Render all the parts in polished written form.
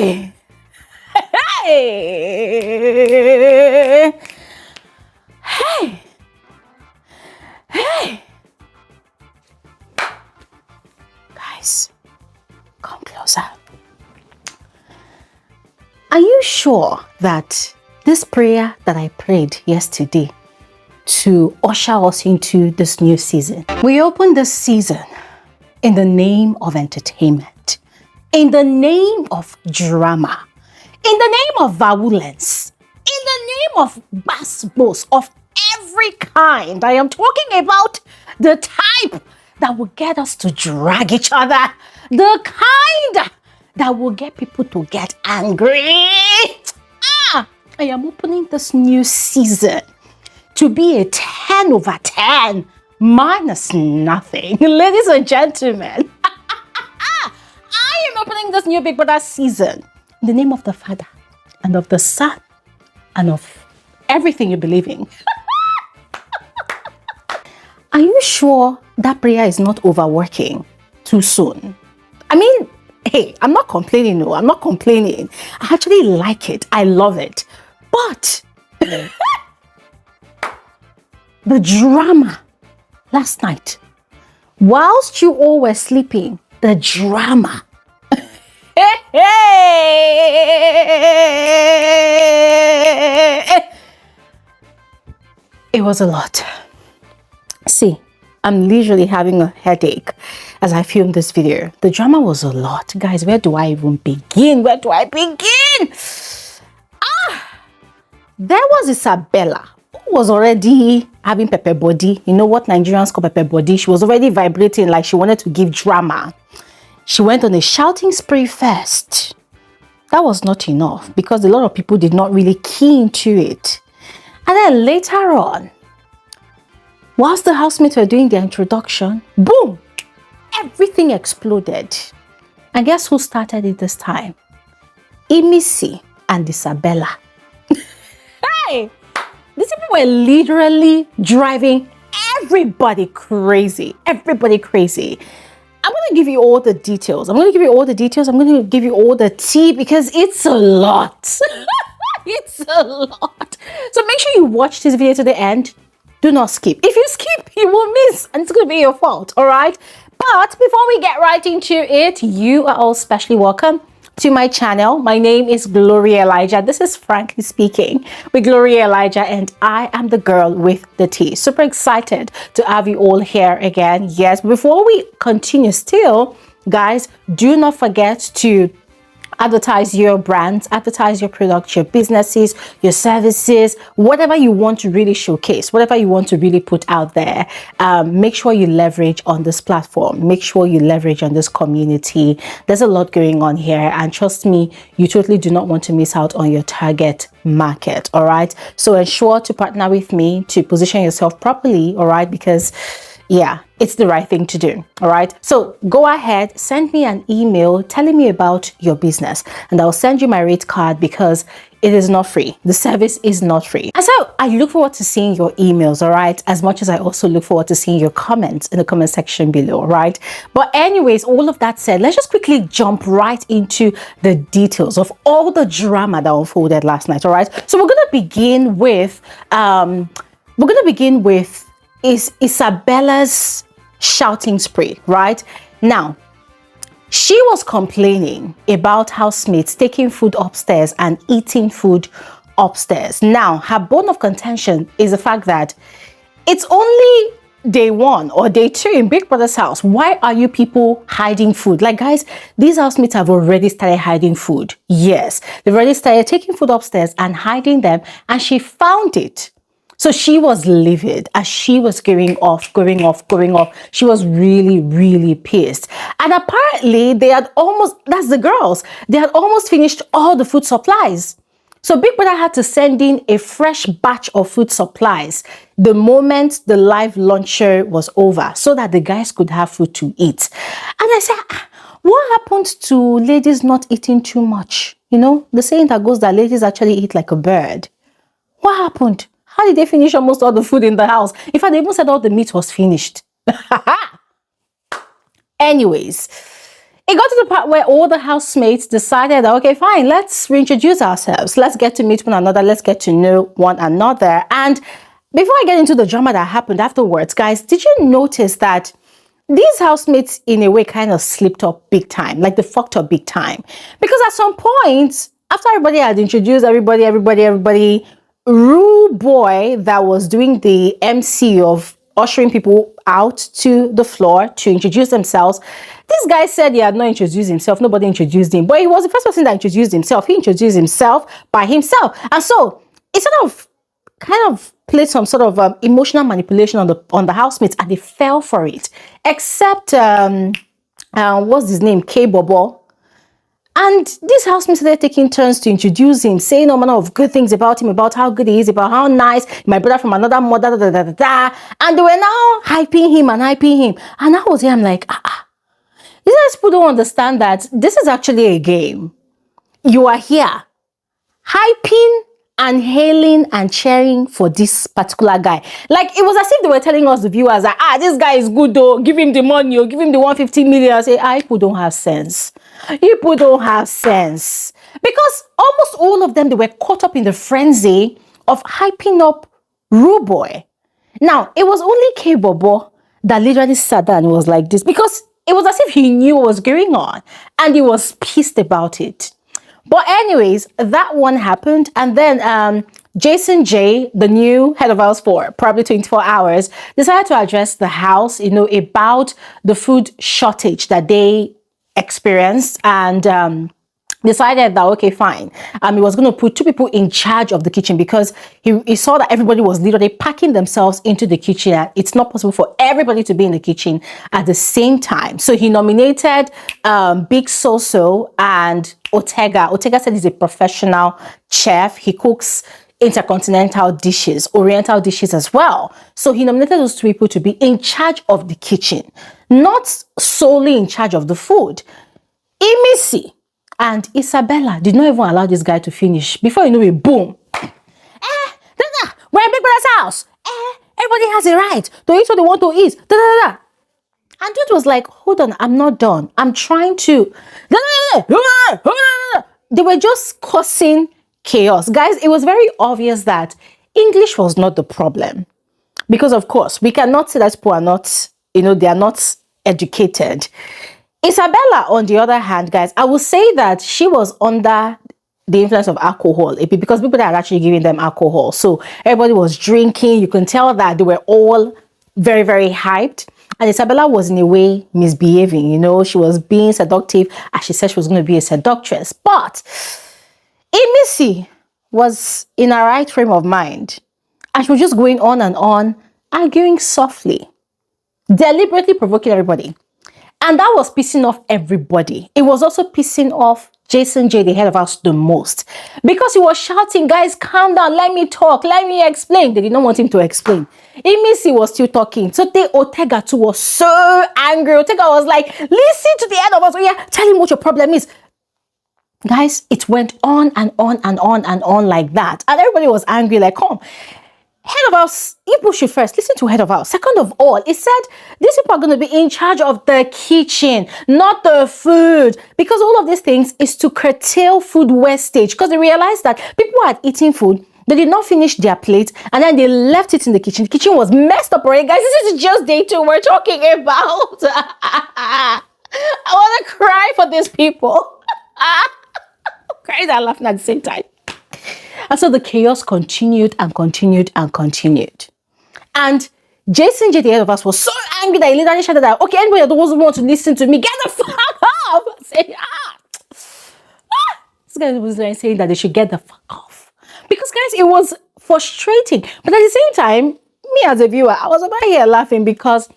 Hey! Hey! Hey! Hey! Guys, come closer. Are you sure that this prayer that I prayed yesterday to usher us into this new season? We opened this season in the name of entertainment, in the name of drama, in the name of violence, in the name of bass of every kind. I am talking about the type that will get us to drag each other, the kind that will get people to get angry. I am opening this new season to be a 10 over 10 minus nothing. Ladies and gentlemen, I am opening this new Big Brother season in the name of the Father and of the Son and of everything you believe in. Are you sure that prayer is not overworking too soon? I mean, hey, I'm not complaining, no, I'm not complaining. I actually like it. I love it. But the drama last night, whilst you all were sleeping, the drama. It was a lot. See, I'm literally having a headache as I film this video. The drama was a lot. Guys, where do I even begin? Where do I begin? There was Isabella, who was already having pepper body. You know what Nigerians call pepper body? She was already vibrating like she wanted to give drama. She went on a shouting spree first. That was not enough because a lot of people did not really key into it. And then later on, whilst the housemates were doing their introduction, boom, everything exploded. And guess who started it this time? Imisi and Isabella. Hey, these people were literally driving everybody crazy. Everybody crazy. I'm going to give you all the details. I'm going to give you all the tea because it's a lot. It's a lot. So make sure you watch this video to the end. Do not skip. If you skip, you will miss and it's going to be your fault, all right? But before we get right into it, you are all specially welcome to my channel. My name is Gloria Elijah. This is Frankly Speaking with Gloria Elijah, and I am the girl with the tea. Super excited to have you all here again. Yes, before we continue still, guys, do not forget to advertise your brands, advertise your products, your businesses, your services, whatever you want to really showcase, whatever you want to really put out there. Make sure you leverage on this platform. Make sure you leverage on this community. There's a lot going on here, and trust me, you totally do not want to miss out on your target market. All right. So ensure to partner with me to position yourself properly. All right. Because yeah, it's the right thing to do. All right. So go ahead, send me an email telling me about your business, and I'll send you my rate card because it is not free. The service is not free. And so I look forward to seeing your emails, all right, as much as I also look forward to seeing your comments in the comment section below, all right? But anyways, all of that said, let's just quickly jump right into the details of all the drama that unfolded last night, all right? So we're going to begin with, is Isabella's shouting spree, right? Now, she was complaining about housemates taking food upstairs and eating food upstairs. Now, her bone of contention is the fact that it's only day 1 or day 2 in Big Brother's house. Why are you people hiding food? Like, guys, these housemates have already started hiding food. Yes, they've already started taking food upstairs and hiding them, and she found it. So she was livid as she was going off. She was really, really pissed. And apparently they had almost, that's the girls, they had almost finished all the food supplies. So Big Brother had to send in a fresh batch of food supplies the moment the live lunch show was over so that the guys could have food to eat. And I said, what happened to ladies not eating too much? You know, the saying that goes that ladies actually eat like a bird. What happened? How did they finish almost all the food in the house? In fact, they even said all the meat was finished. Anyways, it got to the part where all the housemates decided, okay, fine, let's reintroduce ourselves. Let's get to meet one another. Let's get to know one another. And before I get into the drama that happened afterwards, guys, did you notice that these housemates, in a way, kind of slipped up big time, like they fucked up big time? Because at some point, after everybody had introduced everybody, Rue Boy, that was doing the MC of ushering people out to the floor to introduce themselves, this guy said he had not introduced himself. Nobody introduced him, but he was the first person that introduced himself. He introduced himself by himself, and so it sort of kind of played some sort of emotional manipulation on the housemates, and they fell for it. Except what's his name, K Bobo. And this housemate started taking turns to introduce him, saying all manner of good things about him, about how good he is, about how nice, my brother from another mother, and they were now hyping him. And I was here, I'm like, these guys people don't understand that this is actually a game. You are here hyping and hailing and cheering for this particular guy. Like, it was as if they were telling us, the viewers, that this guy is good though, give him the money or give him the 150 million. I say, people don't have sense. People don't have sense. Because almost all of them, they were caught up in the frenzy of hyping up Rue Boy. Now, it was only K Bobo that literally sat down and was like this, because it was as if he knew what was going on and he was pissed about it. But anyways, that one happened. And then Jason J, the new head of house for probably 24 hours, decided to address the house, about the food shortage that they experienced, and decided that, okay, fine, he was going to put 2 people in charge of the kitchen, because he saw that everybody was literally packing themselves into the kitchen, and it's not possible for everybody to be in the kitchen at the same time. So he nominated Big Soso and Otega. Otega said he's a professional chef. He cooks intercontinental dishes, oriental dishes as well. So he nominated those 2 people to be in charge of the kitchen, not solely in charge of the food. Imisi and Isabella did not even allow this guy to finish. Before you know it, boom. We're in Big Brother's house. Everybody has a right to eat what they want to eat. And dude was like, hold on, I'm not done. I'm trying to. They were just causing chaos. Guys, it was very obvious that English was not the problem. Because, of course, we cannot say that people are not, they are not educated. Isabella, on the other hand, guys, I will say that she was under the influence of alcohol, because people that are actually giving them alcohol. So everybody was drinking. You can tell that they were all very, very hyped. And Isabella was in a way misbehaving, she was being seductive, as she said she was going to be a seductress. But Imisi was in her right frame of mind, and she was just going on and on, arguing softly, deliberately provoking everybody. And that was pissing off everybody. It was also pissing off Jason J, the head of house, the most, because he was shouting, guys, calm down, let me talk, let me explain. They did not want him to explain. Imisi was still talking. So Otega too was so angry. Otega was like, listen to the head of house. Oh yeah, tell him what your problem is. Guys, it went on and on and on and on like that. And everybody was angry, like, come. Head of house, you push it first. Listen to head of house. Second of all, it said these people are going to be in charge of the kitchen, not the food. Because all of these things is to curtail food wastage. Because they realized that people had eaten food, they did not finish their plate, and then they left it in the kitchen. The kitchen was messed up already. Guys, this is just day 2 we're talking about. I want to cry for these people. Crying and laughing at the same time. And so the chaos continued and continued and continued. And Jason J, the head of us, was so angry that he literally shouted out, okay, anybody that doesn't want to listen to me, get the fuck off. I said, This guy was saying that they should get the fuck off. Because, guys, it was frustrating. But at the same time, me as a viewer, I was about here laughing because,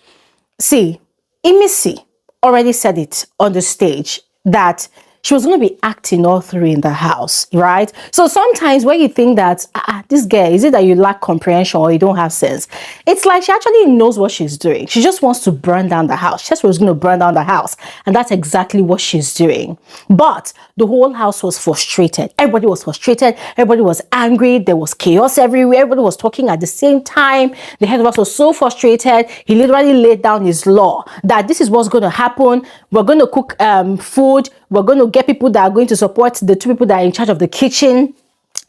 see, Imisi already said it on the stage that she was going to be acting all through in the house, right? So sometimes when you think that, this girl, is it that you lack comprehension or you don't have sense? It's like she actually knows what she's doing. She just wants to burn down the house. She just was going to burn down the house. And that's exactly what she's doing. But the whole house was frustrated. Everybody was frustrated. Everybody was angry. There was chaos everywhere. Everybody was talking at the same time. The head of house was so frustrated. He literally laid down his law that this is what's going to happen. We're going to cook food. We're going to get people that are going to support the two people that are in charge of the kitchen.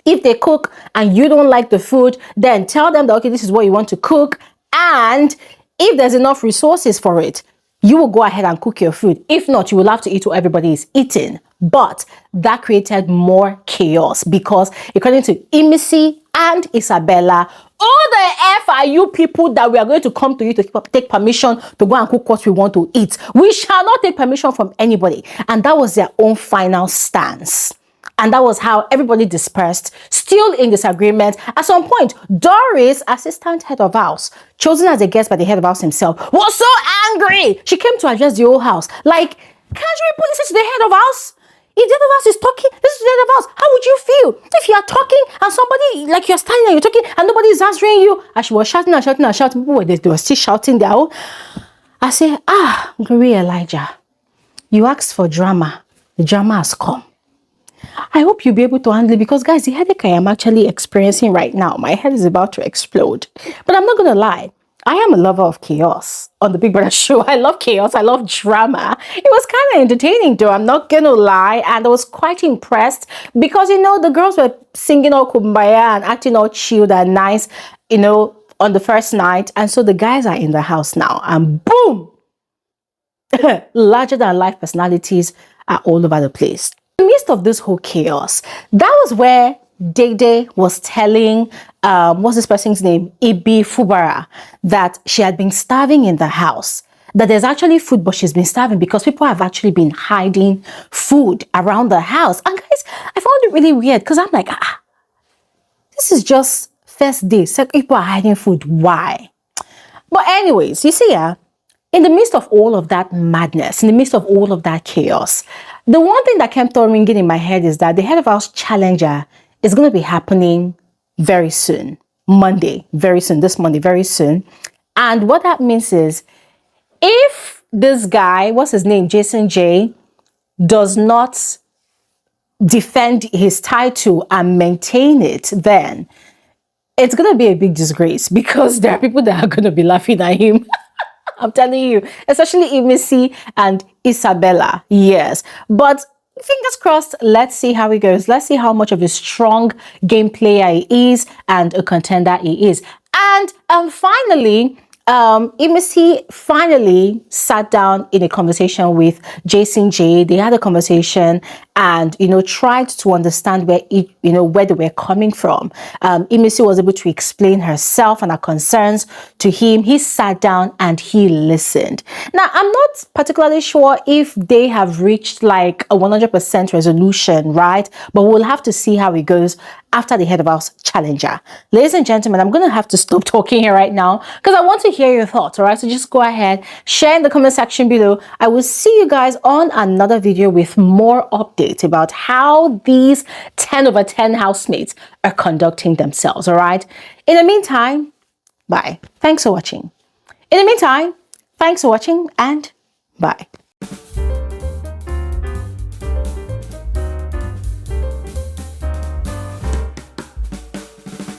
If they cook and you don't like the food, then tell them that, okay, this is what you want to cook. And if there's enough resources for it, you will go ahead and cook your food. If not, you will have to eat what everybody is eating. But that created more chaos because according to Imisi and Isabella, all the F are you people that we are going to come to you to take permission to go and cook what we want to eat. We shall not take permission from anybody. And that was their own final stance. And that was how everybody dispersed, still in disagreement. At some point, Doris, assistant head of house, chosen as a guest by the head of house himself, was so angry. She came to address the whole house. Like, can't you report this to the head of house? If the head of house is talking, this is the head of house. How would you feel if you are talking and somebody, like you're standing and you're talking and nobody is answering you? And she was shouting and shouting and shouting. People they were still shouting their own. I say, Glory Elijah, you asked for drama. The drama has come. I hope you'll be able to handle it because, guys, the headache I am actually experiencing right now, my head is about to explode. But I'm not going to lie. I am a lover of chaos on the Big Brother show. I love chaos. I love drama. It was kind of entertaining though. I'm not going to lie. And I was quite impressed because, you know, the girls were singing all kumbaya and acting all chilled and nice, you know, on the first night. And so the guys are in the house now and boom, larger than life personalities are all over the place. In the midst of this whole chaos, that was where Dede was telling, what's this person's name? Ibi Fubara, that she had been starving in the house. That there's actually food, but she's been starving because people have actually been hiding food around the house. And guys, I found it really weird because I'm like, this is just first day. So people are hiding food. Why? But anyways, you see, in the midst of all of that madness, in the midst of all of that chaos, the one thing that kept on ringing in my head is that the head of house challenger is going to be happening very soon. Monday, very soon. This Monday, very soon. And what that means is if this guy, what's his name, Jason J, does not defend his title and maintain it, then it's going to be a big disgrace because there are people that are going to be laughing at him. I'm telling you, especially Imisi and Isabella. Yes. But fingers crossed, let's see how it goes. Let's see how much of a strong game player he is and a contender he is. And finally, Imisi finally sat down in a conversation with Jason J. They had a conversation and, you know, tried to understand where where they were coming from. Imisi was able to explain herself and her concerns to him. He sat down and he listened. Now, I'm not particularly sure if they have reached like a 100% resolution, right? But we'll have to see how it goes after the head of house challenger. Ladies and gentlemen, I'm going to have to stop talking here right now because I want to hear your thoughts, all right? So just go ahead, share in the comment section below. I will see you guys on another video with more updates about how these 10 over 10 housemates are conducting themselves, all right? In the meantime, bye. Thanks for watching. In the meantime, thanks for watching and bye.